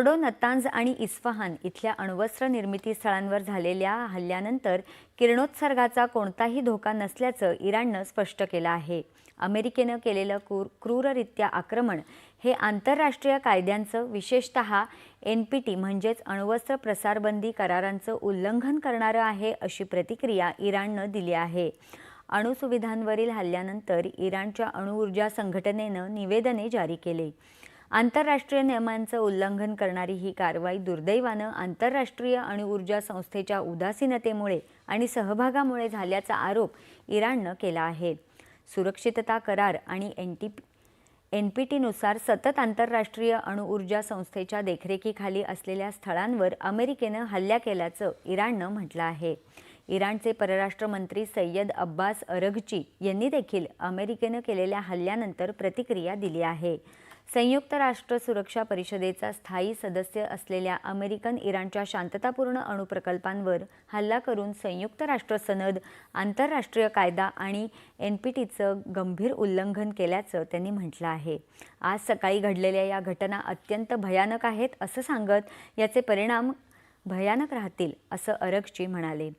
Fordow, Natanz आणि Isfahan इथल्या अण्वस्त्र निर्मिती स्थळांवर झालेल्या हल्ल्यानंतर किरणोत्सर्गाचा कोणताही धोका नसल्याचं इराणनं स्पष्ट केलं आहे. अमेरिकेनं केलेलं क्रूररित्या आक्रमण हे आंतरराष्ट्रीय कायद्यांचं, विशेषतः NPT म्हणजेच अण्वस्त्र प्रसारबंदी करारांचं उल्लंघन करणारं आहे, अशी प्रतिक्रिया इराणनं दिली आहे. अणुसुविधांवरील हल्ल्यानंतर इराणच्या अणुऊर्जा संघटनेनं निवेदने जारी केले. आंतरराष्ट्रीय नियमांचं उल्लंघन करणारी ही कारवाई दुर्दैवानं आंतरराष्ट्रीय अणुऊर्जा संस्थेच्या उदासीनतेमुळे आणि सहभागामुळे झाल्याचा आरोप इराणनं केला आहे. सुरक्षितता करार आणि NPTनुसार सतत आंतरराष्ट्रीय अणुऊर्जा संस्थेच्या देखरेखीखाली असलेल्या स्थळांवर अमेरिकेनं हल्ला केल्याचं इराणनं म्हटलं आहे. इराणचे परराष्ट्र मंत्री सय्यद अब्बास अरघची यांनी देखील अमेरिकेनं केलेल्या हल्ल्यानंतर प्रतिक्रिया दिली आहे. संयुक्त राष्ट्र सुरक्षा परिषदेचा स्थायी सदस्य असलेल्या अमेरिकन इराणच्या शांततापूर्ण अणुप्रकल्पांवर हल्ला करून संयुक्त राष्ट्र सनद, आंतरराष्ट्रीय कायदा आणि NPTचं गंभीर उल्लंघन केल्याचं त्यांनी म्हटलं आहे. आज सकाळी घडलेल्या या घटना अत्यंत भयानक आहेत असं सांगत याचे परिणाम भयानक राहतील असं अरघची म्हणाले.